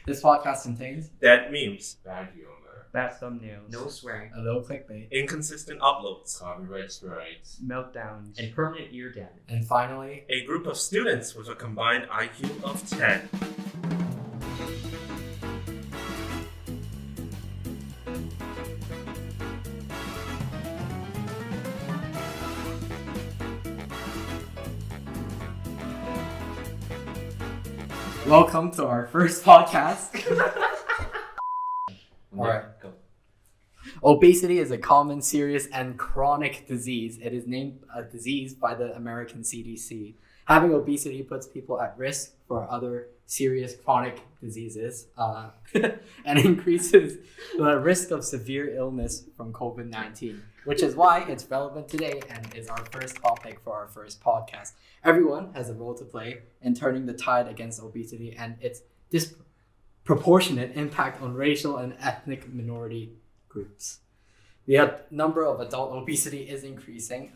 This podcast contains dead memes, bad humor, bad thumbnails, no swearing, a little clickbait, inconsistent uploads, copyright strikes, meltdowns, and permanent ear damage. and finally, a group of students with a combined IQ of 10. welcome to our first podcast. Alright. Go. Obesity is a common, serious, and chronic disease. It is named a disease by the American CDC. Having obesity puts people at risk for other serious chronic diseases and increases the risk of severe illness from COVID-19, which is why it's relevant today and is our first topic for our first podcast. Everyone has a role to play in turning the tide against obesity and its disproportionate impact on racial and ethnic minority groups. The number of adult obesity is increasing.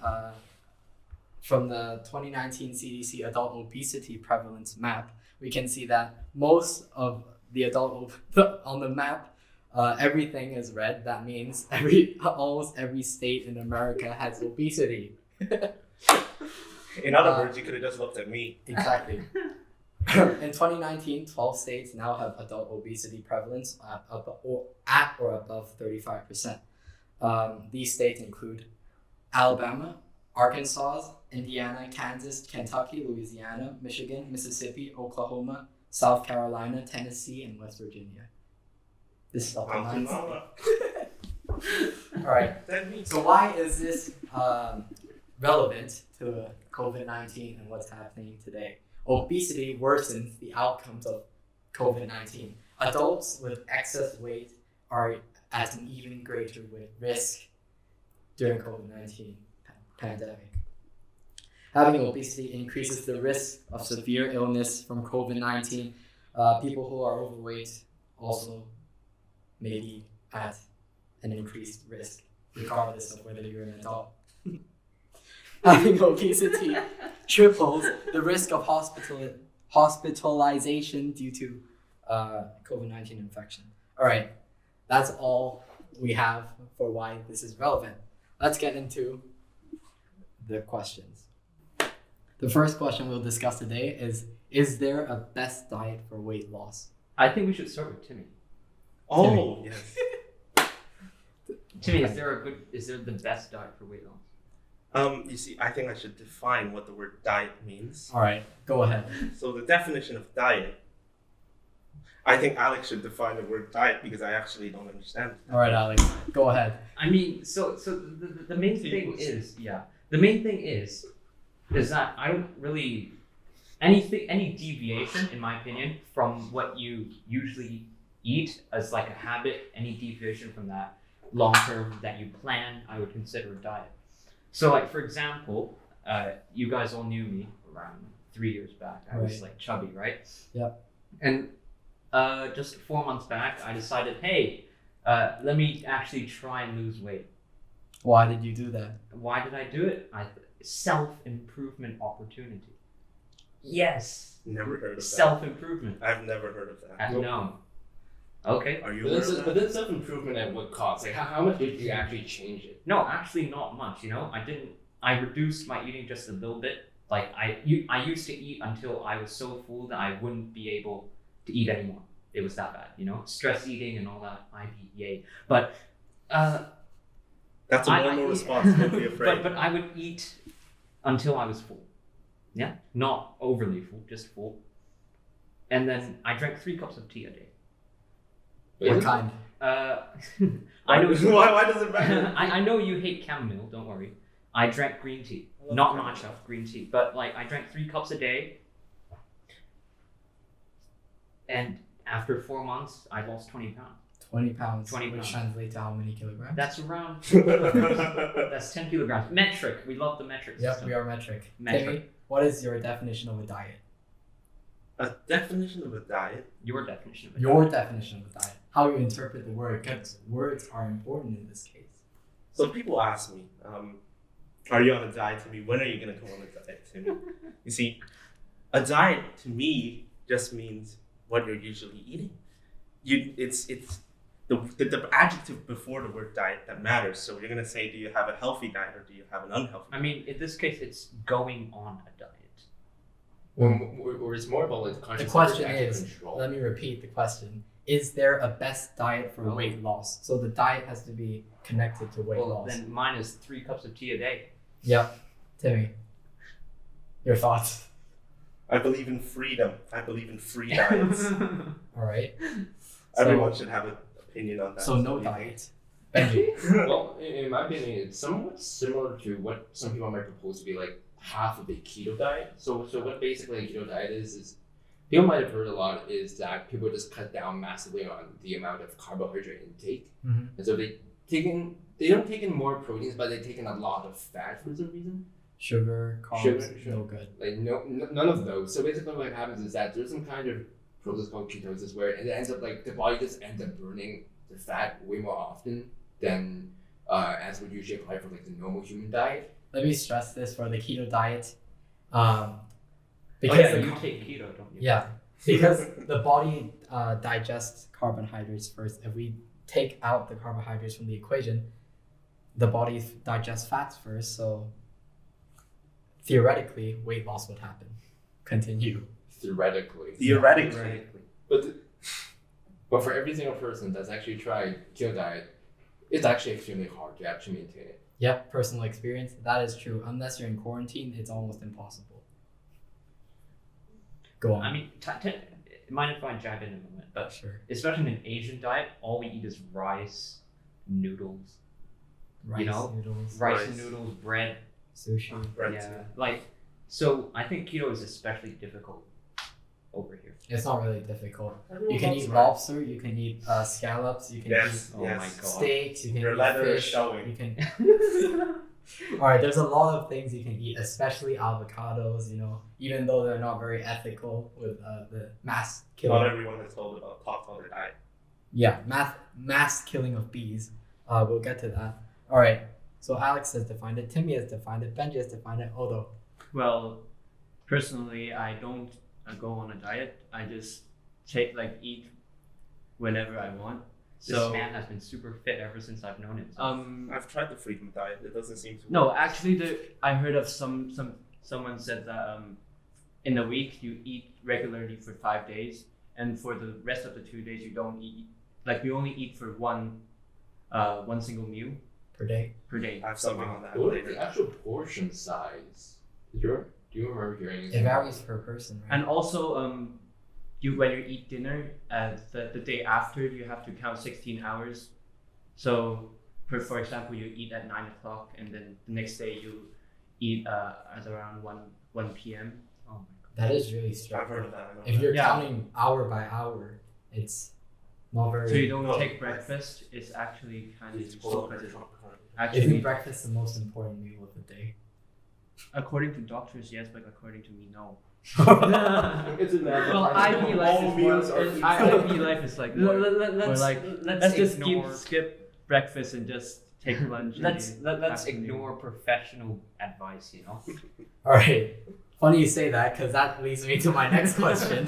From the 2019 CDC adult obesity prevalence map, we can see that most of the on the map, everything is red. That means almost every state in America has obesity. In other words, you could have just looked at me. Exactly. In 2019, 12 states now have adult obesity prevalence at or above 35%. These states include Alabama, Arkansas, Indiana, Kansas, Kentucky, Louisiana, Michigan, Mississippi, Oklahoma, South Carolina, Tennessee, and West Virginia. This is all the nine states. All right. So why is this relevant to COVID-19 and what's happening today? Obesity worsens the outcomes of COVID-19. Adults with excess weight are at an even greater risk during COVID-19 pandemic. Having obesity increases the risk of severe illness from COVID-19. People who are overweight also may be at an increased risk, regardless of whether you're an adult. Having obesity triples the risk of hospitalization due to COVID-19 infection. All right, that's all we have for why this is relevant. Let's get into the questions. The first question we'll discuss today is there a best diet for weight loss? I think we should start with Timmy. Oh, yes. Timmy, is there the best diet for weight loss? You see, I think I should define what the word diet means. All right, go ahead. So the definition of diet, I think Alex should define the word diet because I actually don't understand. All right, Alex, go ahead. I mean, so the main thing is, the main thing is that I don't really any deviation, in my opinion, from what you usually eat as like a habit, any deviation from that long term that you plan, I would consider a diet. So like, for example, you guys all knew me around 3 years back. I was like chubby, right? Yep. And just 4 months back, I decided, hey, let me actually try and lose weight. Why did you do that? Why did I do it? Self-improvement opportunity. Yes. Never heard of that. Self-improvement. I've never heard of that. No. Okay. Are you But then self-improvement at what cost? Like how much did you actually change it? No, actually not much, I reduced my eating just a little bit. Like I used to eat until I was so full that I wouldn't be able to eat anymore. It was that bad, stress eating and all that. Yay. But that's a normal response, don't be afraid. But I would eat until I was full. Yeah? Not overly full, just full. And then I drank 3 cups of tea a day. What kind? I know. Why does it matter? I know you hate chamomile. Don't worry. I drank green tea, not matcha, green tea. But like, I drank 3 cups a day, and after 4 months, I lost 20 pounds. 20 pounds. 20 which pounds. translates to how many kilograms? That's around 10 kilograms. That's 10 kilograms. Metric. We love the metric Yep, system. we are metric. Metric. Timmy, what is your definition of a diet? A definition of a diet? Your definition of it. Your definition of a diet. How you interpret the word, because words are important in this case. So people ask me, are you on a diet to me? When are you going to come on a diet to me? You see, a diet to me just means what you're usually eating. it's the adjective before the word diet that matters. So you're gonna say, do you have a healthy diet or do you have an unhealthy I diet? mean, in this case, it's going on a diet. Or it's more about like The conscious question active is, control. let me repeat the question. Is there a best diet for Oh. weight loss? So the diet has to be connected to weight Well, loss. then mine is 3 cups of tea a day. Yep. Timmy, your thoughts? I believe in freedom. I believe in free diets. All right. Everyone should have an opinion on that. So no diet. Benji. Well, in my opinion, it's somewhat similar to what some people might propose to be like half of a keto diet. So what basically a keto diet is people might have heard a lot is that people just cut down massively on the amount of carbohydrate intake. Mm-hmm. And so they don't take in more proteins, but they take in a lot of fat for some reason. Sugar, carbs, Sugar. no good. Like none of those. So basically what happens is that there's some kind of process called ketosis where it ends up like the body just ends up burning the fat way more often than as would usually apply for like the normal human diet. Let me stress this for the keto diet. Because the you ca- take keto, don't you? Yeah, because the body digests carbohydrates first. If we take out the carbohydrates from the equation, the body digests fats first. So theoretically, weight loss would happen. Continue. Theoretically. But for every single person that's actually tried keto diet, it's actually extremely hard to actually maintain it. Yep, personal experience. That is true. Unless you're in quarantine, it's almost impossible. Go on. I mean, mind if I jab in a moment? But Sure. especially in an Asian diet, all we eat is rice, noodles, Rice, know, noodles, rice and noodles, bread. sushi. Right. Yeah, like so. I think keto is especially difficult over here. It's not really difficult. You Everyone can loves eat rice. lobster. You can eat scallops. You can Yes. Oh my yes. God. eat steaks. You can Your eat leather is fish. showing. You can. All right. There's a lot of things you can eat, especially avocados. You know, even though they're not very ethical with the mass Not killing. everyone has talked about their diet. Yeah, mass killing of bees. We'll get to that. All right. So Alex has defined it. Timmy has defined it. Benji has defined it. Odo. Well, personally, I don't go on a diet. I just eat whenever I want. This So man has been super fit ever since I've known him. I've tried the freedom diet. It doesn't seem to. no, work. actually, I heard of someone said that in a week you eat regularly for 5 days, and for the rest of the 2 days you don't eat. Like you only eat for one single meal Per day. per day. I have something on that What is later. the actual portion size? Do you remember hearing It varies per person, right? And also, when you eat dinner, the day after you have to count 16 hours. So, for example, you eat at 9 o'clock, and then the next day you eat at around 1 p.m. Oh my god. That is really I've strict. heard of that. I know If that. you're Yeah. counting hour by hour, it's not very. So you don't No. take breakfast. It's actually kind of It's useful full of because chocolate. actually, Isn't breakfast the most important meal of the day? according to doctors, yes, but according to me, no. It's in that. Well, IB life All is meals more, are IB life is like more, Let's like, let's just ignore skip breakfast and just take lunch. in let's the let's afternoon. ignore professional advice. You know. All right. Funny you say that because that leads me to my next question.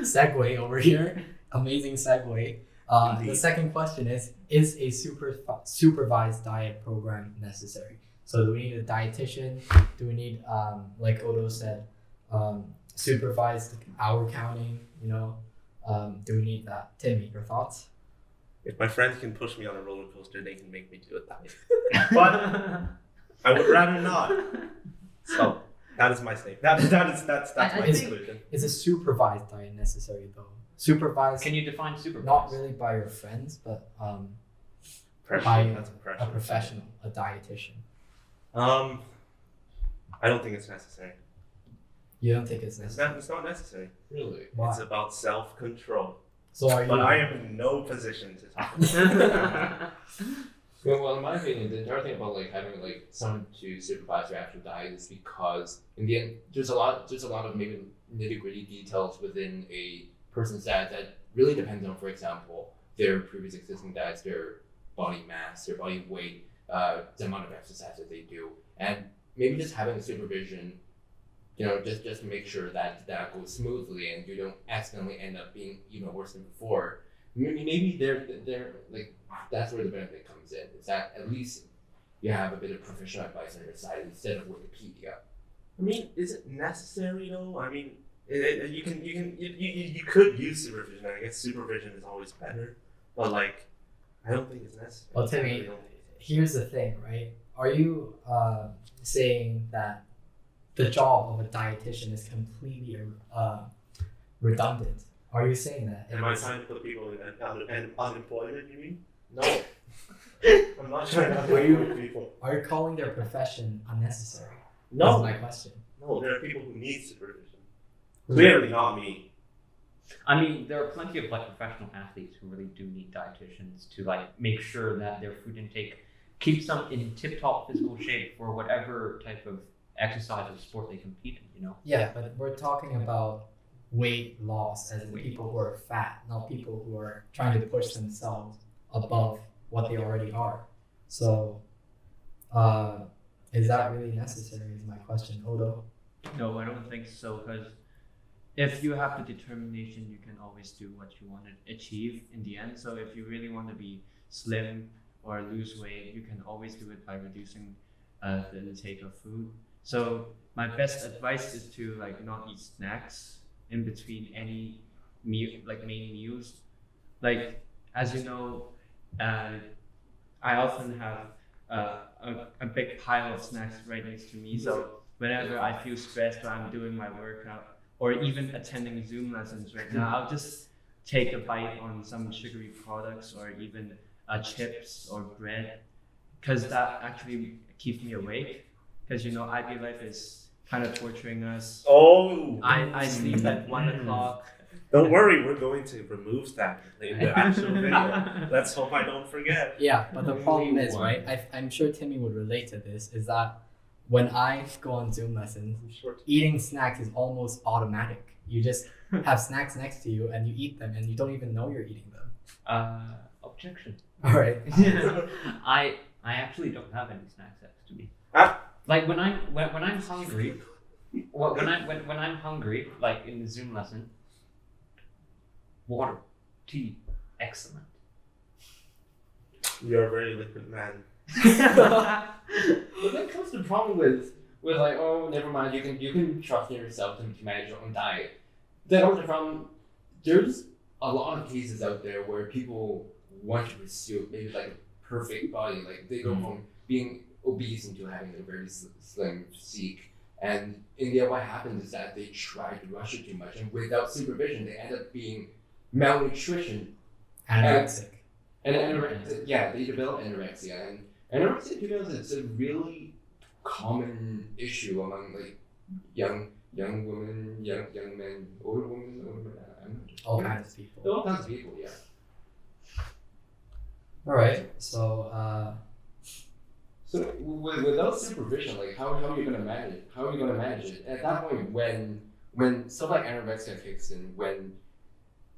Segue over here. Amazing segue. The Indeed. second question is a supervised diet program necessary? So do we need a dietitian? Do we need, like Odo said, supervised hour counting? You know, do we need that? Timmy, your thoughts? If my friends can push me on a roller coaster, they can make me do a diet. But I would rather not. So that is my statement. That's I my think- conclusion. Is a supervised diet necessary though? Supervised, Can you define supervised? not really by your friends, but Pressure. By That's pressure. a professional, a dietitian. I don't think it's necessary. You don't think it's necessary? It's not necessary. Really? Why? It's about self-control. So are you? But I am in no position to talk about it. Well, in my opinion, the entire thing about like having like someone to supervise your actual diet is because in the end, there's a lot of maybe nitty-gritty details within a person's diet that really depends on, for example, their previous existing diets, their body mass, their body weight, the amount of exercise that they do, and maybe just having a supervision just to make sure that goes smoothly and you don't accidentally end up being even worse than before. Maybe they're like that's where the benefit comes in. Is that at least you have a bit of professional advice on your side instead of Wikipedia. I mean, is it necessary though? I mean, you could use supervision. I guess supervision is always better, but like, I don't think it's necessary. Well, Timmy, here's the thing, right? Are you saying that the job of a dietitian is completely redundant? Are you saying that? Am I trying to put people in unemployment? You mean? No. I'm not trying to unemploy people. Are you calling their profession unnecessary? No. That's my question. No, there are people who need supervision. Clearly not me. I mean, there are plenty of like professional athletes who really do need dietitians to like make sure that their food intake keeps them in tip-top physical shape for whatever type of exercise or sport they compete in. Yeah, but we're talking about weight loss, as in people who are fat, not people who are trying to push themselves above what they already are. So, is that really necessary? Is my question, Odo? No, I don't think so, because if you have the determination, you can always do what you want to achieve in the end. So if you really want to be slim or lose weight, you can always do it by reducing the intake of food. So my best advice is to like not eat snacks in between any meal, like main meals. Like, as you know, I often have a big pile of snacks right next to me. So whenever I feel stressed or I'm doing my workout or even attending Zoom lessons right now, I'll just take a bite on some sugary products or even chips or bread, because that actually keeps me awake. Because IB life is kind of torturing us. Oh! I sleep at 1 o'clock. Don't worry, we're going to remove that in the actual video. Let's hope I don't forget. Yeah, but the problem is, right, I'm sure Timmy would relate to this, is that when I go on Zoom lessons, eating snacks is almost automatic. You just have snacks next to you and you eat them and you don't even know you're eating them. Objection. All right. I actually don't have any snacks next to me. Like when I'm hungry, when I'm hungry, like in the Zoom lesson, water, tea, excellent. You're a very liquid man. But that comes to the problem with like, oh, never mind, you can trust in yourself to manage your own diet. That comes from there's a lot of cases out there where people want to pursue maybe like a perfect body, like they go from being obese into having a very slim physique, and in the end what happens is that they try to rush it too much, and without supervision they end up being malnutrition, Anorexic. and anorexia. Yeah, they develop anorexia, and anorexia, to be honest, it's a really common issue among like young women, young men, older women, All kinds of people. all kinds of people. Yeah. All right. So, So without supervision, like how are you gonna manage it? How are you gonna manage it at that point when stuff like anorexia kicks in, when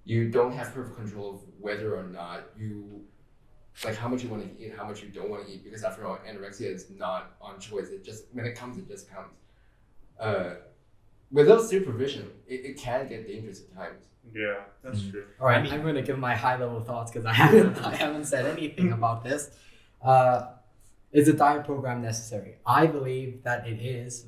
you don't have perfect control of whether or not you like how much you want to eat, how much you don't want to eat, because after all, anorexia is not on choice. It just when it comes, it just comes. Without supervision, it can get dangerous at times. Yeah, that's true. all right, I'm going to give my high-level thoughts because I haven't said anything about this. Is a diet program necessary? I believe that it is,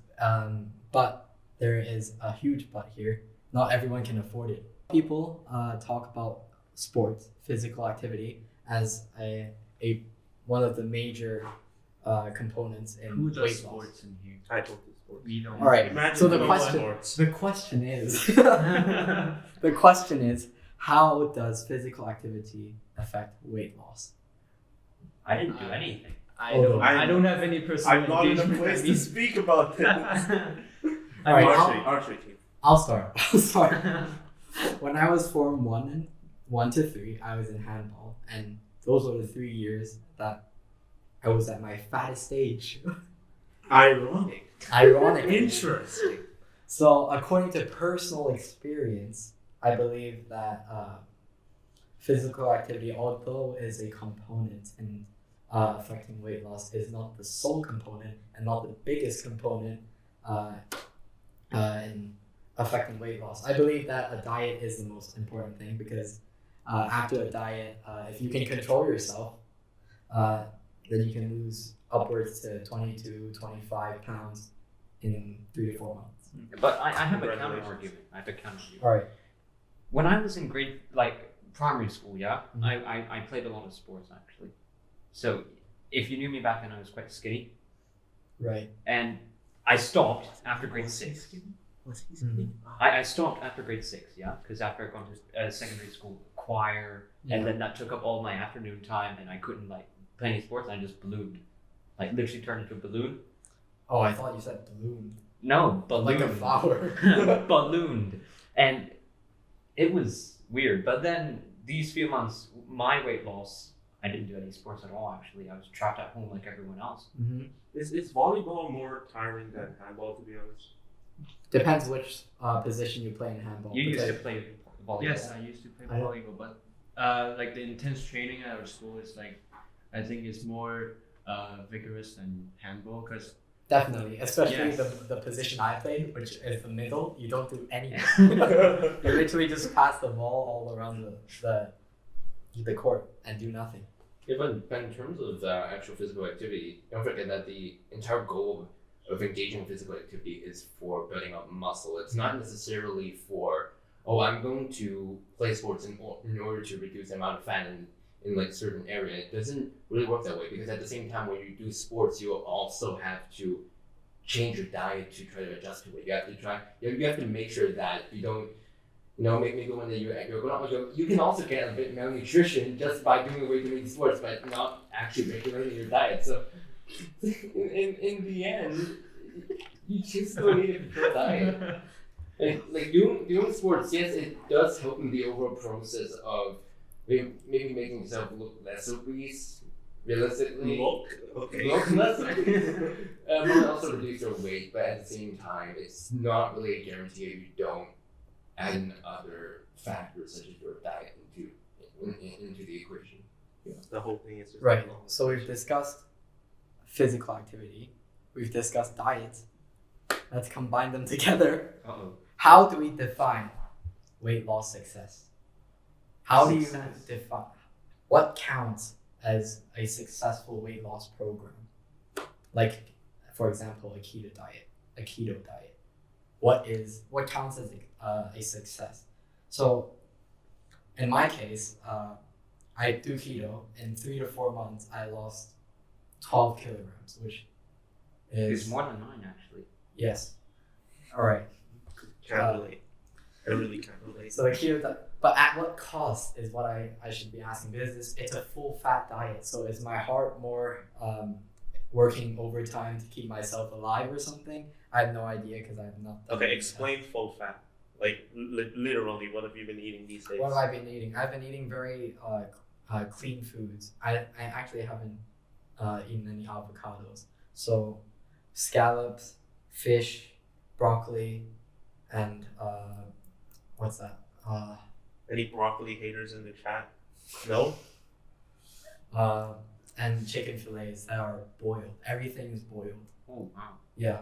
but there is a huge but here. Not everyone can afford it. People talk about sports, physical activity, as one of the major components in Who does weight sports loss. in here? I told you sports. We don't. All right. Imagine So the doing question is, the question is, how does physical activity affect weight loss? I didn't do anything. I don't have any personal I'm not in a engagement place with to these. speak about this. All right, Archery team. I'll start. When I was Form 1 to 3, I was in handball, and those were the 3 years that I was at my fattest stage. Ironic. Interesting. So, according to personal experience, I believe that physical activity, although is a component in affecting weight loss, is not the sole component and not the biggest component in affecting weight loss. I believe that a diet is the most important thing because after a diet, if you can control yourself, then you can lose upwards to 20 to 25 pounds in 3 to 4 months. But I have a counter argument. All right. When I was in primary school, I played a lot of sports actually. So if you knew me back then, I was quite skinny. Right. And I stopped after grade 6. Was he Mhm. I stopped after grade 6, because after I gone to secondary school, choir, and then that took up all my afternoon time, and I couldn't play any sports. And I just ballooned, literally turned into a balloon. Oh, I thought you said balloon. No, balloon. Like a flower. Ballooned, and it was weird. But then these few months, my weight loss, I didn't do any sports at all. Actually, I was trapped at home like everyone else. Mm-hmm. Is volleyball more tiring than handball, to be honest? Depends which position you play in handball. You used to because- play volleyball. Yes, I used to play I- volleyball, but the intense training at our school is I think it's more vigorous than handball because Definitely, especially Yes. the position I played, which is the middle. You don't do anything. You literally just pass the ball all around the court and do nothing. Yeah, but in terms of actual physical activity, don't forget that the entire goal of engaging in physical activity is for building up muscle. It's not necessarily for, I'm going to play sports in order to reduce the amount of fat in certain area. It doesn't really work that way because at the same time when you do sports, you also have to change your diet to try to adjust to it. You have to make sure that you don't, maybe when you're going on, you can also get a bit malnutrition just by doing way too many sports, but not actually regulating your diet. So in the end, you just don't need a controlled diet. And doing sports, yes, it does help in the overall process of maybe making yourself look less obese, realistically. Look less obese. But also reduce your weight, but at the same time, it's not really a guarantee if you don't add in other factors such as your diet into the equation. The whole thing is just Right. So we've discussed physical activity. We've discussed diet. Let's combine them together. Uh-oh. How do we define weight loss success? How do you Success. define what counts as a successful weight loss program? Like, for example, a keto diet. What counts as a success? So, in my case, I do keto. In 3 to 4 months, I lost 12 kilograms, which is It's more than 9 actually. yes. All right. Can't relate. I really can't relate. So the keto diet, but at what cost is what I should be asking, because it's a full fat diet. So is my heart more working overtime to keep myself alive or something? I have no idea because I've not. done Okay, it. explain full fat. Like literally, what have you been eating these days? What have I been eating? I've been eating very clean foods. I actually haven't eaten any avocados. So scallops, fish, broccoli, and what's that? Any broccoli haters in the chat? No? And chicken fillets that are boiled. Everything is boiled. Oh wow. Yeah.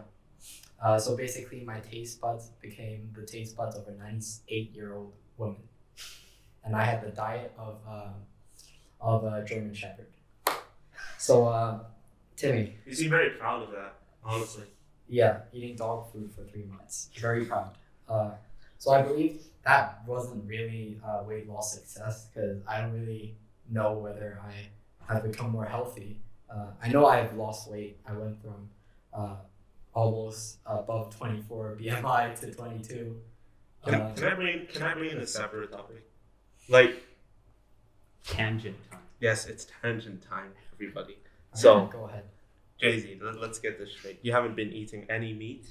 So basically, my taste buds became the taste buds of a 98-year-old woman, and I had the diet of a German Shepherd. So, Timmy, You seem very proud of that, honestly. yeah, eating dog food for 3 months. Very proud. So I believe that wasn't really weight loss success because I don't really know whether I have become more healthy. I know I've lost weight. I went from almost above 24 BMI to 22. Can I bring in a separate topic? Like, Tangent time. yes, it's tangent time, everybody. Okay, So, go ahead. Jay-Z, let's get this straight. You haven't been eating any meat?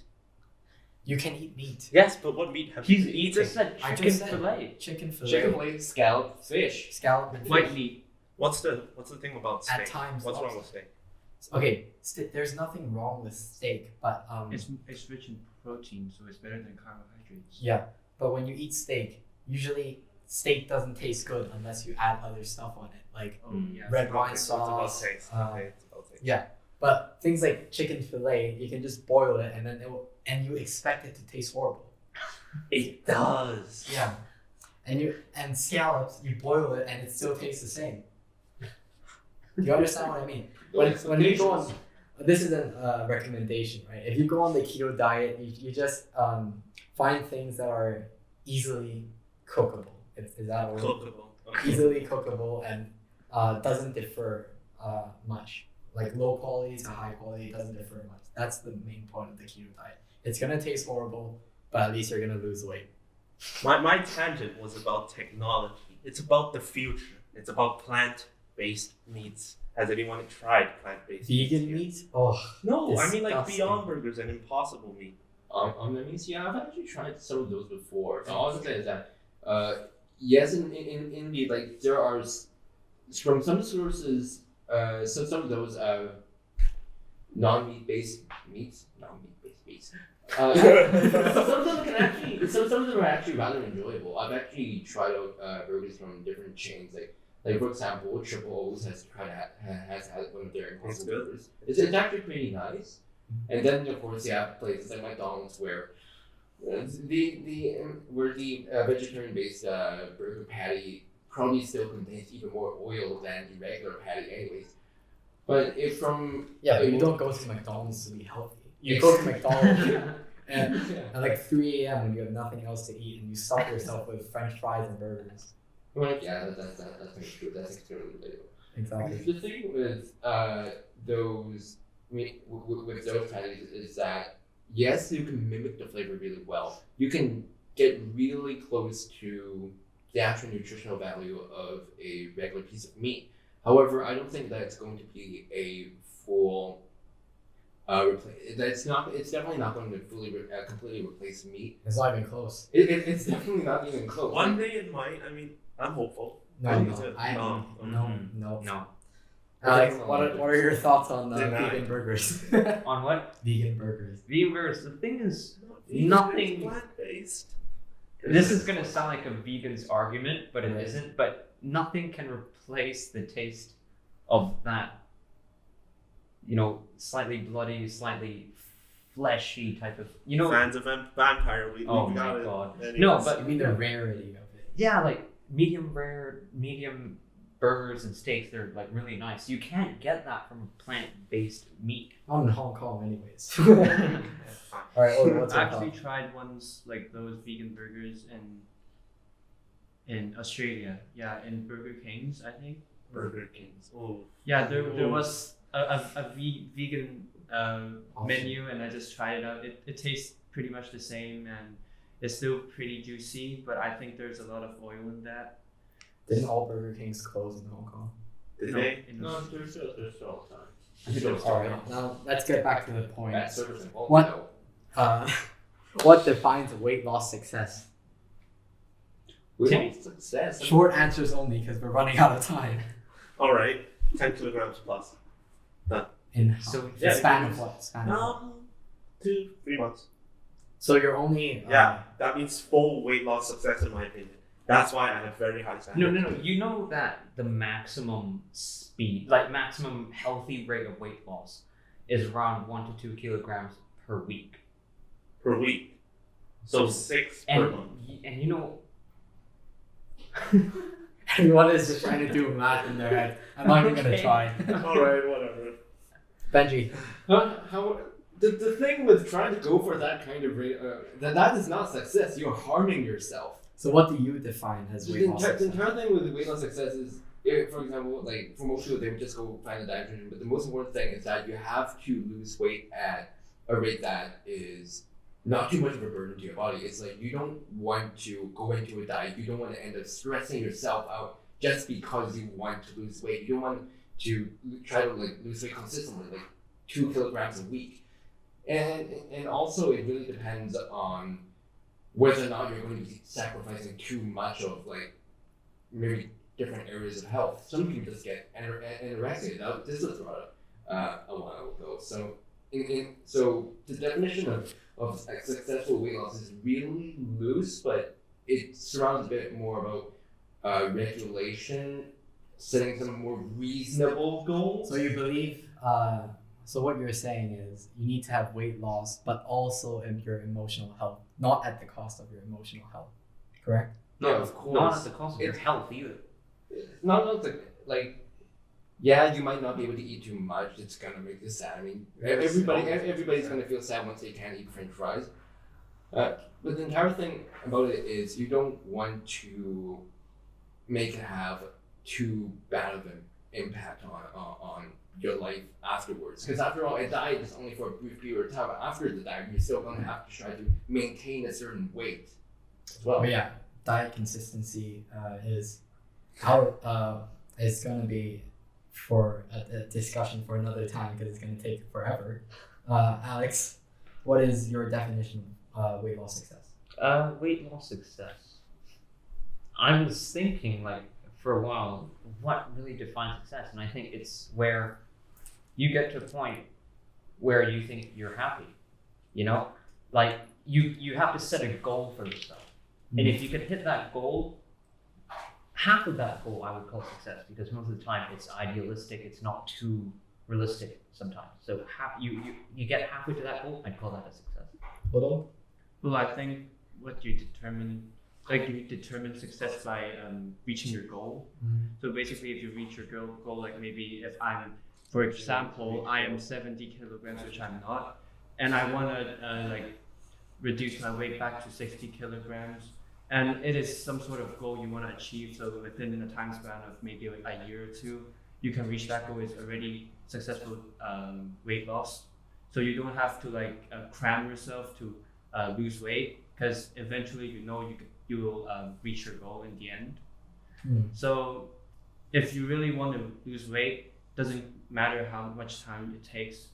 You can eat meat. Yes, but what meat have you been He eating? just said I chicken just said- fillet. Chicken fillet, Chicken fillet, scallop, fish. scallop, and white fish. meat. What's the thing about steak? At times, What's wrong lobster. with steak? Okay, there's nothing wrong with steak, but It's rich in protein, so it's better than carbohydrates. yeah. But when you eat steak, usually steak doesn't taste good unless you add other stuff on it, like Oh Mm. yeah. red wine Okay, so it's about sauce. taste. uh, Okay, it's about taste. Yeah, but things like chicken fillet, you can just boil it and then and you expect it to taste horrible. It does. Yeah. And scallops, you boil it and it still tastes the same. Do you understand what I mean? When you go on, this isn't a recommendation, right? If you go on the keto diet, you just find things that are easily cookable. Is that a word? Cookable. Okay. Easily cookable and doesn't differ much. Like low quality to high quality doesn't differ much. That's the main point of the keto diet. It's gonna taste horrible, but at least you're gonna lose weight. My tangent was about technology. It's about the future. It's about plant-based meats. Has anyone tried plant-based Vegan meats? meat? Oh, No, I mean like disgusting. Beyond Burgers and Impossible Meat. On the meats, yeah, I've actually tried some of those before. All I was gonna say is that, yes, indeed, like there are from some sources, some of those non-meat based meats. Some of them are actually rather enjoyable. I've actually tried out burgers from different chains, like for example, Triple O's has had one of their Impossible burgers. It's actually pretty nice. And then of course you have places like McDonald's where the vegetarian based burger patty probably still contains even more oil than the regular patty, anyways. But if from but you don't go to McDonald's to be healthy. You go to McDonald's and at like 3 a.m. when you have nothing else to eat and you stuff yourself with French fries and burgers. Well, yeah, that's true. That's extremely relatable. Exactly. The thing with those, with those patties is that yes, you can mimic the flavor really well. You can get really close to the actual nutritional value of a regular piece of meat. However, I don't think that it's going to be a full. It's definitely not going to completely replace meat. It's not even close. It's definitely not even close. One day it might. I mean, I'm hopeful. No. Alex, what are your thoughts on vegan burgers? On what? Vegan burgers. Vegan burgers. The thing is, Vegan nothing. Plant-based. This is gonna sound like a vegan's argument, but it isn't. But nothing can replace the taste of that, slightly bloody, slightly fleshy type of, Fans of vampire. We Oh got my it. god. Anyways. No, I but mean the rarity of it. yeah, like medium rare, medium burgers and steaks, they're like really nice. You can't get that from a plant-based meat. Not in Hong Kong, anyways. All right, what's I your actually thought? tried ones like those vegan burgers in Australia. Yeah, in Burger King's, I think. Burger Kings. Oh. Yeah, there was a vegan menu, and I just tried it out. It tastes pretty much the same, and it's still pretty juicy, but I think there's a lot of oil in that. Didn't all Burger Kings close in Hong Kong? Did they? No, there's still all the time. All right, now let's get back to the point. Bad service involved. What? No. What defines weight loss success? We want success. Short answers only because we're running out of time. All right. 10 kilograms plus. In So, the span of what? Span of what? 2, 3 months. So you're only Yeah, that means full weight loss success in my opinion. That's why I have very high standards. No. You know that the maximum speed, like maximum healthy rate of weight loss, is around 1 to 2 kilograms per week. Per week. So 6 per And month. Everyone is just trying to do math in their head. I'm not even gonna Okay. try. All right, whatever. Benji, The thing with trying to go for that kind of rate, that is not success. You're harming yourself. so what do you define as weight The loss entire success? thing with weight loss success is, for example, like for most people, they would just go find a dietitian. But the most important thing is that you have to lose weight at a rate that is not too much of a burden to your body. It's like you don't want to go into a diet. You don't want to end up stressing yourself out just because you want to lose weight. You don't want to try to lose weight consistently, like 2 kilograms a week. And also it really depends on whether or not you're going to be sacrificing too much of maybe different areas of health. Some people just get anorexic. This was brought up a while ago. So so the definition of successful weight loss is really loose, but it surrounds a bit more about regulation, setting some more reasonable goals. So you believe So what you're saying is you need to have weight loss, but also in your emotional health, not at the cost of your emotional health. Correct? Yeah, of course. Not at the cost of your health either. Not the like. Yeah, you might not be able to eat too much. It's gonna make you sad. I mean, everybody's gonna feel sad once they can't eat French fries. But the entire thing about it is you don't want to make it have too bad of an impact on your life afterwards. Because after all, a diet is only for a brief period of time. After the diet, you're still gonna have to try to maintain a certain weight as well. But yeah, diet consistency is going to be for a discussion for another time because it's going to take forever. Alex, what is your definition of weight loss success? Weight loss success. I was thinking like for a while, what really defines success? And I think it's where you get to a point where you think you're happy. You know, like you have to set a goal for yourself. And if you can hit that goal, half of that goal I would call success, because most of the time it's idealistic, it's not too realistic sometimes. So you get halfway to that goal, I'd call that a success. Little? Well, I think what you determine success by reaching your goal. So basically, if you reach your goal, like maybe if I'm, for example, I am 70 kilograms, which I'm not, and I want to like reduce my weight back to 60 kilograms, and it is some sort of goal you want to achieve. So within a time span of maybe like a year or two, you can reach that goal. It's already successful weight loss. So you don't have to like cram yourself to lose weight, because eventually you will reach your goal in the end. So if you really want to lose weight, doesn't matter how much time it takes.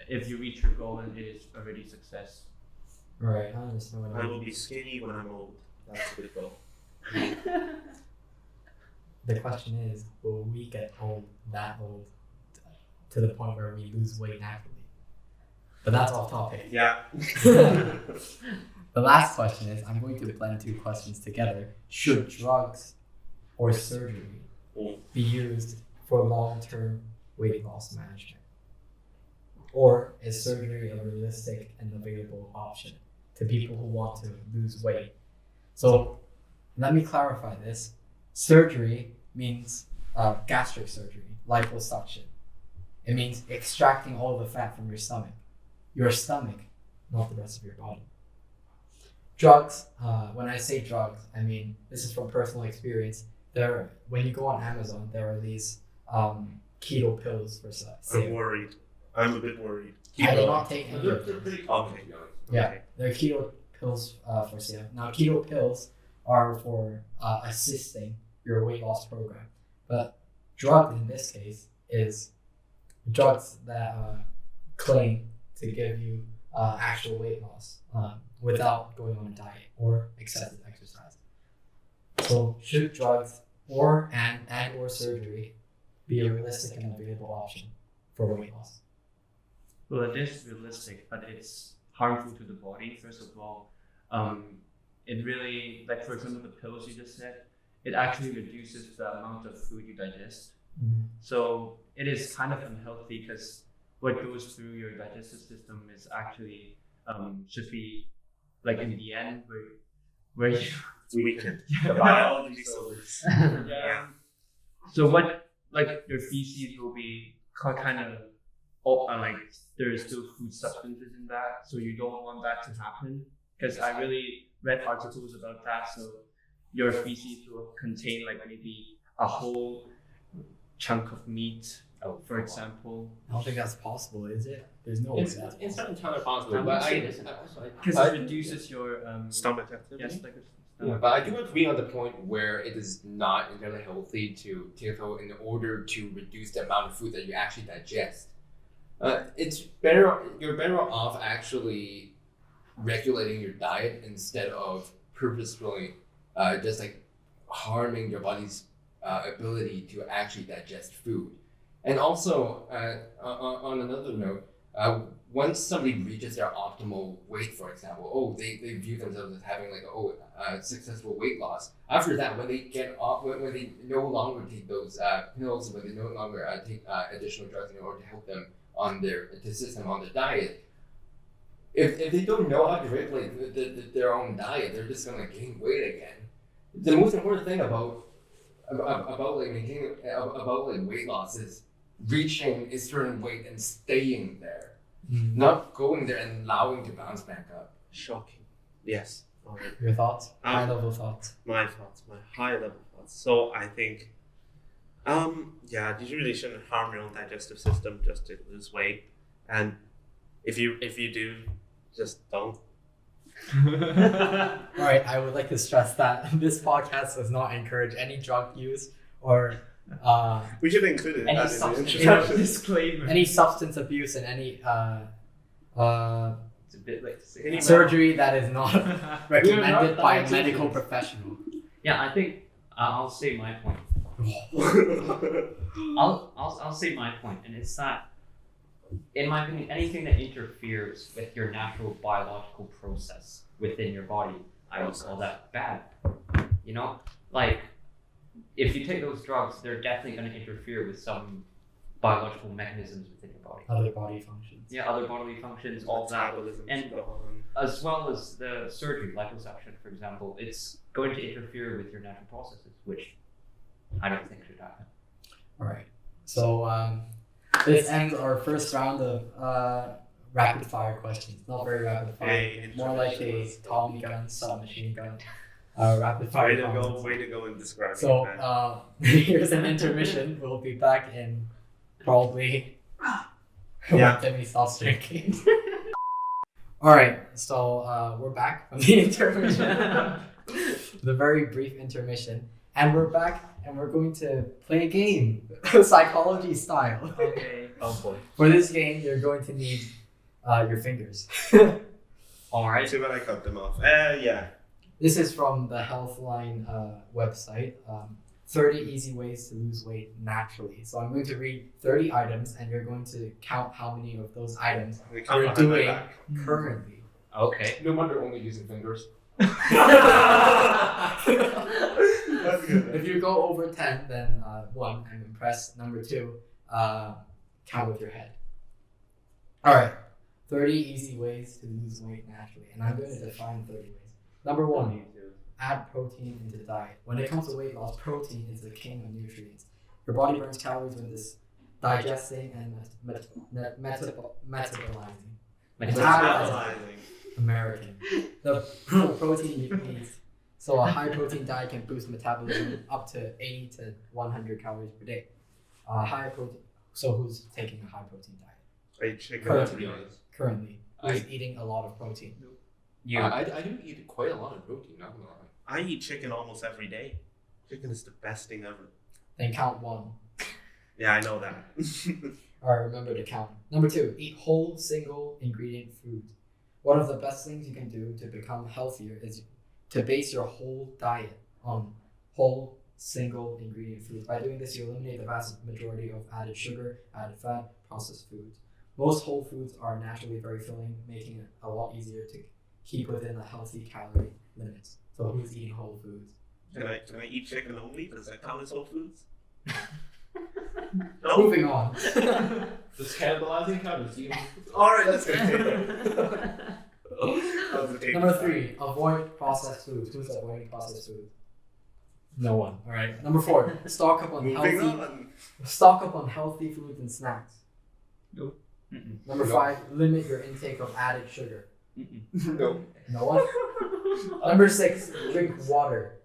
If you reach your goal, and it is already success. Right, I understand what I will be skinny when I'm old. That's a good goal. The question is, will we get that old, to the point where we lose weight naturally? But that's off topic. Yeah. The last question is, I'm going to blend two questions together. Should drugs or surgery be used for long-term weight loss management? Or is surgery a realistic and available option to people who want to lose weight? So let me clarify this. Surgery means gastric surgery, liposuction. It means extracting all the fat from your stomach. Your stomach, not the rest of your body. Drugs, when I say drugs, I mean, this is from personal experience. When you go on Amazon, there are these keto pills for sale. I'm worried. I'm a bit worried. I do not take any of They're them. pretty Okay. Yeah, they're keto pills for sale. Now, keto pills are for assisting your weight loss program. But drugs in this case is drugs that claim to give you actual weight loss without going on a diet or excessive exercise. So should drugs or surgery be a realistic and available option for weight loss? Well, it is realistic, but it's harmful to the body. First of all, it really, like for example, the pills you just said, it actually reduces the amount of food you digest. So it is kind of unhealthy, because what goes through your digestive system is actually should be like in the end where you Weakened. The biology soldiers. yeah. So what, like your feces will be kind of like there's still food substances in that, so you don't want that to happen. Because I really read articles about that. So your feces will contain like maybe a whole chunk of meat, for example. I don't think that's possible, is it? There's no way It's that's it's possible. not entirely possible, I but would I say it isn't possible. Because it reduces your Stomach activity. yes, like yeah, but I do agree on the point where it is not entirely healthy to take out in order to reduce the amount of food that you actually digest. It's better. You're better off actually regulating your diet instead of purposefully just like harming your body's ability to actually digest food. And also, on another note, once somebody reaches their optimal weight, for example, they view themselves as having like successful weight loss. After that, when they get off, when they no longer take those pills, when they no longer take additional drugs in order to help them on their diet. If they don't know how to regulate their own diet, they're just gonna gain weight again. The most important thing about like maintaining about like weight loss is reaching a certain weight and staying there, not going there and allowing to bounce back up. Shocking. Yes. All right. Your thoughts? High level thoughts. My thoughts, my high level thoughts. So I think, you really shouldn't harm your own digestive system just to lose weight, and if you do, just don't. All right, I would like to stress that this podcast does not encourage any drug use or We should include it Any as in the substance- introduction. Disclaimer. any substance abuse and any It's a bit late to say. Any surgery that is not recommended not by a dietitians. medical professional. Yeah, I think I'll say my point. I'll say my point, and it's that, in my opinion, anything that interferes with your natural biological process within your body, I would call that bad. You know, like if you take those drugs, they're definitely going to interfere with some biological mechanisms within your body. Other body functions. Yeah, other bodily functions, all that. Metabolism, And- so on. As well as the surgery, liposuction, for example, it's going to interfere with your natural processes, which I don't think should happen. All right. So this ends our first round of rapid fire questions. Not very rapid fire. Hey, More like a intermission. Tommy gun, submachine gun. Rapid fire. Way to go! comments. Way to go in describing So it, man. here's an intermission. We'll be back in probably Yeah. when Timmy stops drinking. All right, so we're back from the intermission, the very brief intermission, and we're back, and we're going to play a game, psychology style. Okay. Oh boy. For this game, you're going to need your fingers. Alright. Too bad I cut them off. Yeah. This is from the Healthline website. 30 easy ways to lose weight naturally. So I'm going to read 30 items, and you're going to count how many of those items They come you're behind my doing back. currently. Okay. No wonder only using fingers. That's good. If you go over 10, then 1, I'm impressed. Number 2, count with your head. All right, 30 easy ways to lose weight naturally, and I'm going to define 30 ways. Number 1, add protein into the diet. When it comes to weight loss, protein is the king of nutrients. Your body burns calories when it's digesting and metabolizing. Metabolizing. American. The protein you need. So a high protein diet can boost metabolism up to 80 to 100 calories per day. High protein. So who's taking a high protein diet? I chicken Correct. every day. Currently, who's eating a lot of protein? You. I do eat quite a lot of protein, not gonna lie. I eat chicken almost every day. Chicken is the best thing ever. Then count 1. Yeah, I know that. Or remember to count. Number 2, eat whole single ingredient foods. One of the best things you can do to become healthier is to base your whole diet on whole single ingredient foods. By doing this, you eliminate the vast majority of added sugar, added fat, processed foods. Most whole foods are naturally very filling, making it a lot easier to keep within the healthy calorie limits. So who's eating whole foods? Can I eat chicken only? Does that count as whole foods? No. Moving on. Does cannibalizing count as eating? All right, let's continue. Number 3, avoid processed foods. Who's avoiding processed foods? No one. All right. Number 4, stock up on Moving healthy on. Healthy foods and snacks. Nope. Number 5, limit your intake of added sugar. No. No one. Number 6, drink water.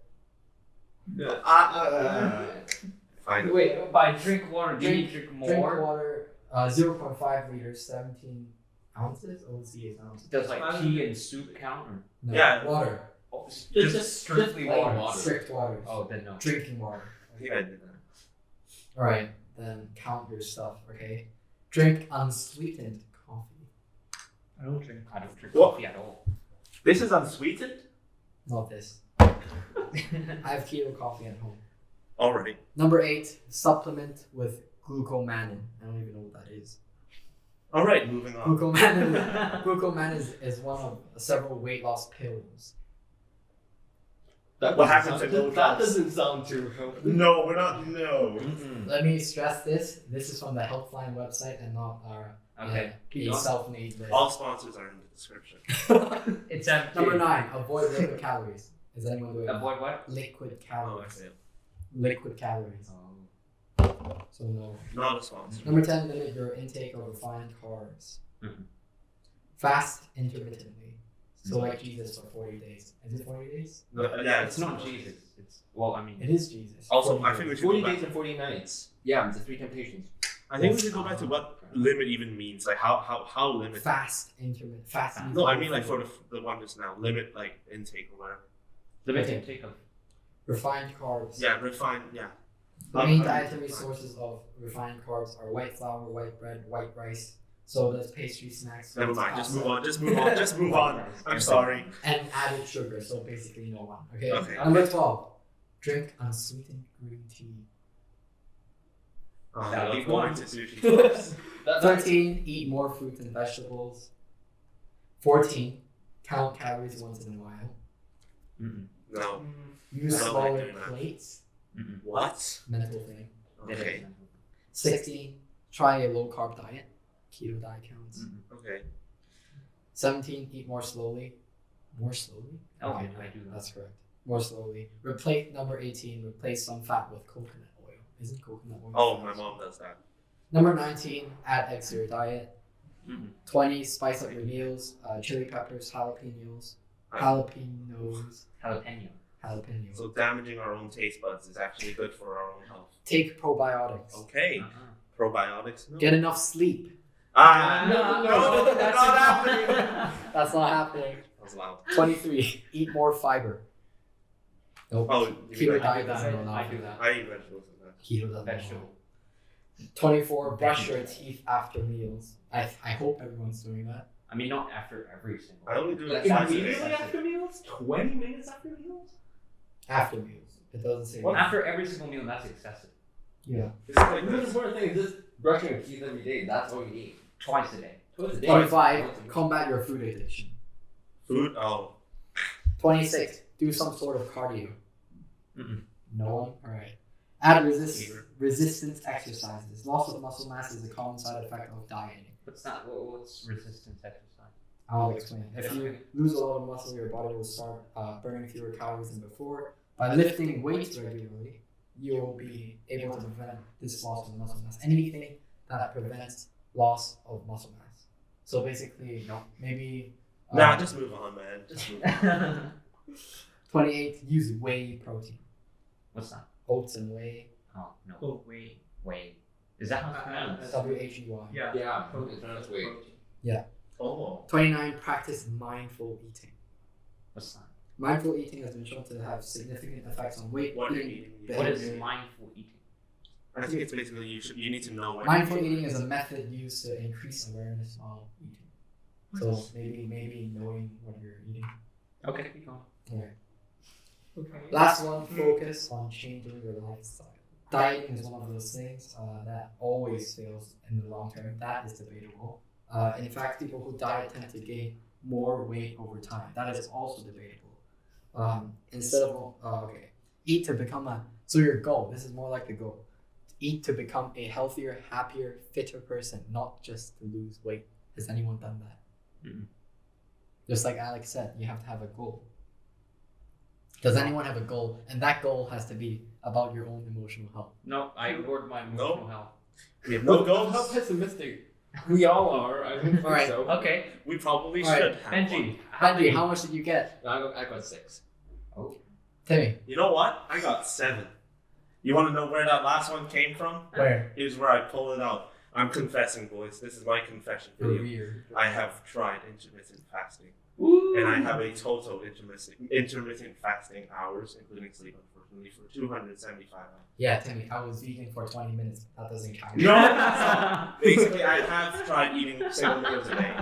Fine. Wait, by drink water, do you need to drink Drink more? water. 0.5 liters, 17 ounces. OC is ounces. Does like tea and soup count, or No. Yeah. Water. just strictly plain water? water. Strict water. Oh, then no. Drinking water. I think I did that. All right. Then count your stuff. Okay. Drink unsweetened coffee. I don't drink. I don't drink What? coffee at all. This is unsweetened? Not this. I have keto coffee at home. Already. Number 8, supplement with glucomannan. I don't even know what that is. Alright, moving on. Glucomannan is one of several weight loss pills. What happens if no That drugs? doesn't sound too healthy. No, we're not. No. Let me stress this. This is from the Helpline website and not our Okay. a self-made list. All sponsors are in the description. It's empty. Number 9, avoid liquid calories. Is anyone doing that? Avoid what? Liquid Oh, I calories. see. Liquid calories. Oh. So no. Not a sponsor. Number 10, limit your intake of refined carbs. Mhm. Fast intermittently. So like Jesus for 40 days. Is it 40 days? No, yeah, It's not Jesus. It's well, I mean. It is Jesus. Also, 40 I think we days. should 40 go back. days and 40 nights. Yeah, it's the 3 temptations. I think we should go back to what limit even means. Like how limit. Fast intermittent. Fast. No, I mean like for the one that's now limit like intake or whatever. Limit Okay. intake of. Refined carbs. Yeah, refine. Yeah. The main Um, dietary fine. sources of refined carbs are white flour, white bread, white rice, sodas, pastry, snacks. Never sweets, mind. Just pasta, move on. Just move on. Just move on. I'm sorry. and added sugar. So basically no one. Okay. Okay. Number 12. Drink unsweetened green tea. Oh, That'll I be love going one. to sushi clubs. 13. Eat more fruits and vegetables. 14. Count calories once in a while. Mm-mm. No. Use I don't smaller like doing that. plates. Mm-mm. What? Mental thing. Okay. 16. Try a low carb diet. Keto diet counts. Okay. 17. Eat more slowly. More slowly? Oh, Okay, I do that. that's correct. More slowly. Replace number 18. Replace some fat with coconut oil. Isn't coconut oil? Oh, fat? my mom does that. Number 19. Add eggs to your diet. Mm-mm. 20. Spice up your meals. Chili peppers, jalapenos. Jalapenos. Jalapenos. So damaging our own taste buds is actually good for our own health. Take probiotics. Okay. Uh-huh. Probiotics. No. Get enough sleep. No, that's not happening. That's not happening. That was loud. 23. Eat more fiber. Nope. Oh, you mean Keto like- diet that. doesn't allow I for do that. I eat vegetables and that. Keto doesn't Vegetable. allow. 24. Brush your teeth after meals. I hope everyone's doing that. I mean, not after every single. I only do it Like twice a immediately day. after meals? 20 minutes after meals? After meals. It doesn't say. Well, after every single meal, that's excessive. Yeah. It's like The most this. important thing is just brushing your teeth every day. That's all you need. Twice a day. Twice a day. 25. Once a week. Combat your food addiction. Food. Oh. 26. Do some sort of cardio. Mm-mm. No one? Alright. Add resistance exercises. Loss of muscle mass is a common side effect of dieting. What's that? What's resistance exercise? I'll explain. If you lose a lot of muscle, your body will start burning fewer calories than before. By lifting weights regularly, you will be able to prevent this loss of muscle mass. Anything that prevents loss of muscle mass. So basically, maybe. Nah, just move on, man. Just move on. 28. Use whey protein. What's that? Oats and whey. Oh no. Oh, wait. Whey. Is that how it's pronounced? WHEY. Yeah. Yeah, protein pronounced weight. Oh. 29. Practice mindful eating. What's that? Mindful eating has been shown to have significant effects on weight What are you gain. eating? Yeah. What is mindful eating? I think it's basically you need to know when. Mindful eating is a method used to increase awareness while eating. So maybe knowing what you're eating. Okay, keep going. Okay. Okay. Last one, focus on changing your lifestyle. Dieting is one of those things that always fails in the long term. That is debatable. In fact, people who diet tend to gain more weight over time. That is also debatable. Instead of eat to become so your goal. This is more like the goal. Eat to become a healthier, happier, fitter person, not just to lose weight. Has anyone done that? Mm-mm. Just like Alex said, you have to have a goal. Does anyone have a goal? And that goal has to be about your own emotional health. No, I ignored my emotional health. We have no How goals. pessimistic we all are. I don't think Alright. so. Okay, We probably All right, should have Benji. one. Benji, how much did you get? I got 6. Timmy, You know what? I got 7. You want to know where that last one came from? where? Here's where I pulled it out. I'm confessing, boys. This is my confession video. Weird. I have tried intermittent fasting. Woo! And I have a total intermittent fasting hours, including sleep, unfortunately, for 275 hours. Yeah, Timmy, I was vegan for 20 minutes. That doesn't count. No! Basically, I have tried eating single meals a day.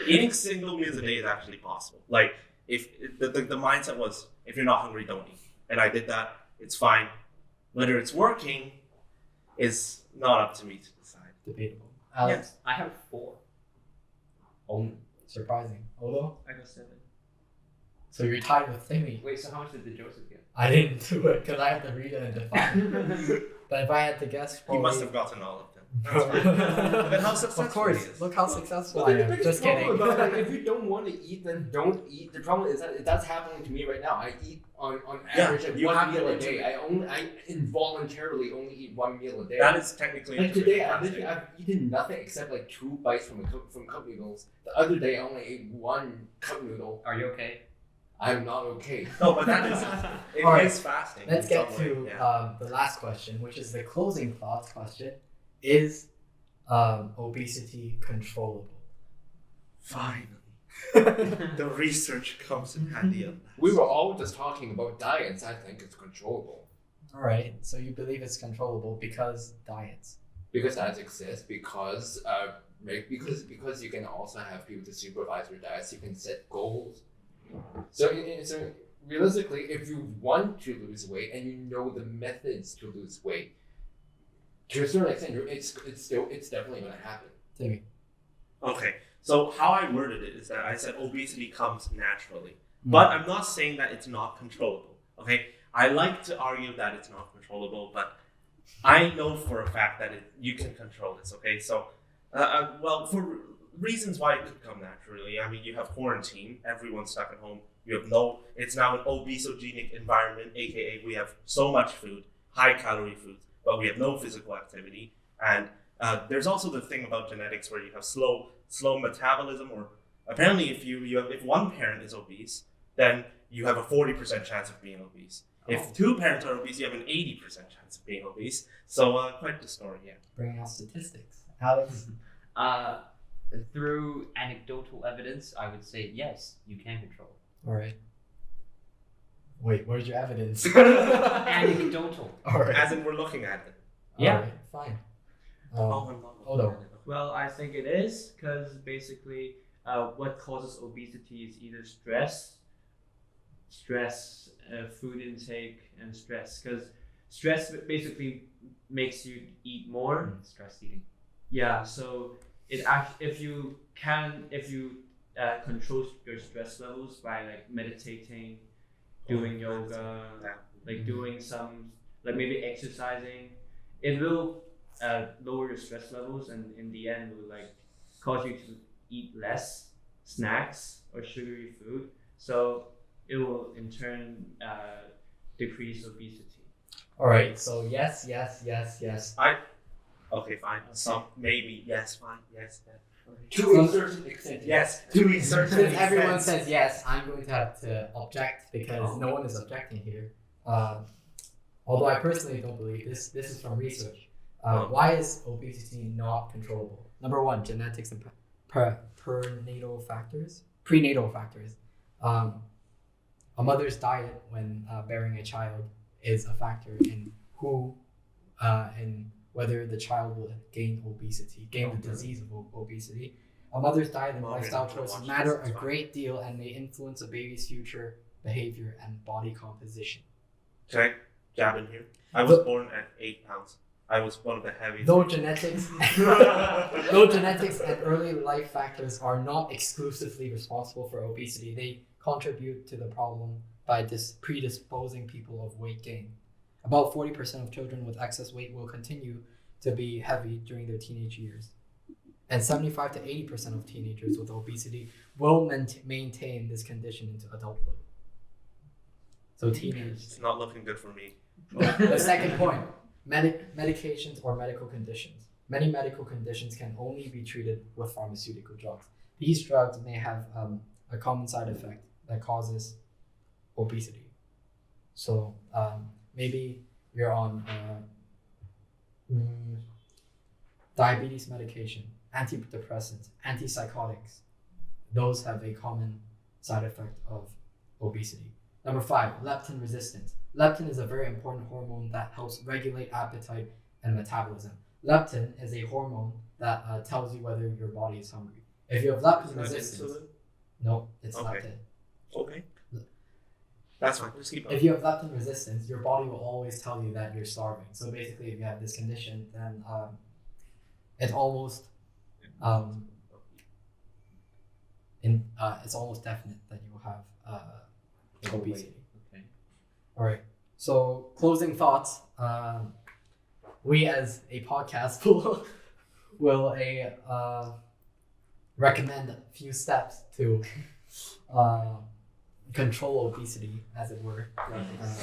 Eating single meals a day is actually possible. Like, if the mindset was, if you're not hungry, don't eat. And I did that. It's fine. Whether it's working is not up to me to decide. Debatable. Alex, I have 4. Only. surprising. Although, I got 7. So you're tied with Timmy. Wait, so how much did the Joseph get? I didn't do it because I had to read it and define. But if I had to guess, He probably... must have gotten all of them. That's fine. Then how successful Of course. he is. Look how successful Well, I the am. biggest Just problem kidding. about, like, if you don't want to eat, then don't eat. The problem is that that's happening to me right now. I eat on Yeah, average you one have meal to a day. I involuntarily only eat one meal a day. That is technically Like today, fantastic. I've eaten nothing except like 2 bites from cup noodles. The other day, I only ate 1 cup noodle. Are you okay? I'm not okay. No, but that is it Alright, is fasting. Let's in get some way, to yeah. the last question, which is the closing thoughts question. Is obesity controllable? Finally, the research comes in handy on that. We were all just talking about diets. I think it's controllable All right, so you believe it's controllable because diets. because diets exist. Because you can also have people to supervise your diets. You can set goals. So realistically, if you want to lose weight and you know the methods to lose weight, to a certain extent, it's definitely going to happen. Timmy. Okay, so how I worded it is that I said obesity comes naturally, but I'm not saying that it's not controllable. Okay, I like to argue that it's not controllable, but I know for a fact that you can control this. Okay, so well, for reasons why it could come naturally. I mean, you have quarantine, everyone's stuck at home. It's now an obesogenic environment, aka we have so much food, high calorie food, but we have no physical activity. And there's also the thing about genetics where you have slow metabolism, or apparently if one parent is obese, then you have a 40% chance of being obese. If 2 parents are obese, you have an 80% chance of being obese. So quite the story, yeah. Bringing out statistics. Alex? Through anecdotal evidence, I would say yes, you can control. All right. Wait, where's your evidence? Anecdotal. All right. As in we're looking at it. Yeah. All right, fine. I'm not hold on. looking at it. Well, I think it is because basically, what causes obesity is either stress, food intake, and stress. Because stress basically makes you eat more. Stress eating. Yeah. So if you control your stress levels by like meditating, doing yoga, like doing some like maybe exercising, it will lower your stress levels, and in the end will like cause you to eat less snacks or sugary food, so it will in turn decrease obesity. All right, so yes. Okay, fine. Some maybe yes, fine, yes. To a certain extent, Yes, to a certain Since extent. everyone says yes, I'm going to have to object because no one is objecting here. Although I personally don't believe this. This is from research. Why is obesity not controllable? Number 1, genetics and prenatal factors. A mother's diet when bearing a child is a factor in whether the child will gain the disease of obesity. A mother's diet and lifestyle choices matter a great deal and may influence a baby's future behavior and body composition. Can I jab in here? I was born at 8 pounds. I was one of the heaviest. Though genetics and early life factors are not exclusively responsible for obesity, they contribute to the problem by predisposing people of weight gain. About 40% of children with excess weight will continue to be heavy during their teenage years. And 75 to 80% of teenagers with obesity will maintain this condition into adulthood. So teenagers. It's not looking good for me. The second point, medications or medical conditions. Many medical conditions can only be treated with pharmaceutical drugs. These drugs may have a common side effect that causes obesity. So maybe you're on diabetes medication, antidepressants, antipsychotics. Those have a common side effect of obesity. Number 5, leptin resistance. Leptin is a very important hormone that helps regulate appetite and metabolism. Leptin is a hormone that tells you whether your body is hungry. If you have leptin resistance, no, it's Okay. leptin. Okay. That's fine. Just keep on. If you have leptin resistance, your body will always tell you that you're starving. So basically, if you have this condition, then it's almost it's almost definite that you will have obesity. Okay. All right. So closing thoughts. We as a podcast will recommend a few steps to control obesity, as it were.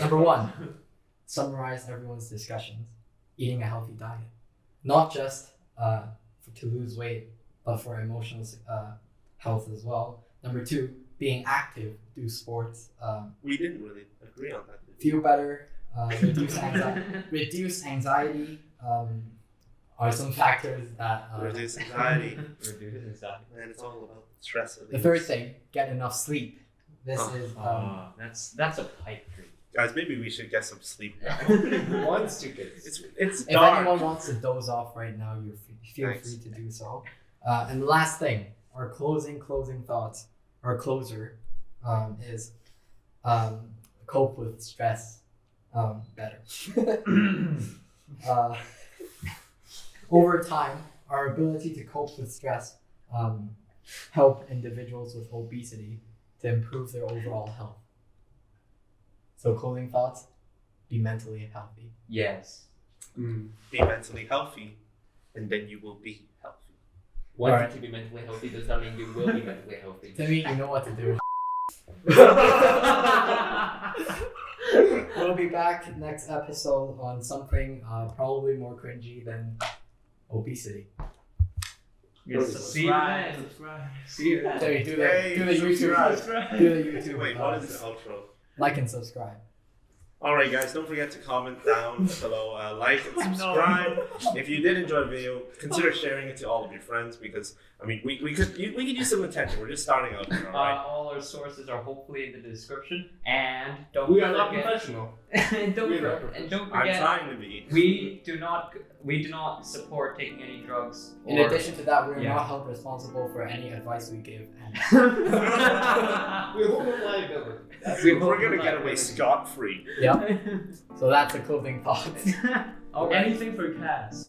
Number one, summarize everyone's discussions. Eating a healthy diet, not just to lose weight, but for emotional health as well. Number two, being active, do sports. We didn't really agree on that. Feel better, reduce anxiety are some factors that Reduce anxiety. Reduce anxiety. And it's all about stress. The third thing, get enough sleep. This is That's a pipe dream. Guys, maybe we should get some sleep now. Once to get It's if dark. anyone wants to doze off right now, feel free to do so. And the last thing, our closing thoughts, our closer, is cope with stress better. Over time, our ability to cope with stress help individuals with obesity to improve their overall health. So closing thoughts, be mentally healthy. Yes. Be mentally healthy, and then you will be healthy. Wanting to be mentally healthy does not mean you will be mentally healthy. To me, you know what to do. We'll be back next episode on something probably more cringy than obesity. See you then. See you then. Sorry, do the YouTube. Subscribe. Do the YouTube. Wait, what is the outro? Like and subscribe. Alright guys, don't forget to comment down below, like and subscribe. If you did enjoy the video, consider sharing it to all of your friends because, I mean, we could use some attention. We're just starting out here, alright? All our sources are hopefully in the description. And don't We are not forget. professional. and don't We are forget. I'm forget. trying to be. We do not support taking any drugs. In or- addition to that, we are Yeah. not held responsible for any advice we give. And We hold no liability. We're gonna get away scot-free. yep. So that's the closing thoughts. All right. Anything for Cass.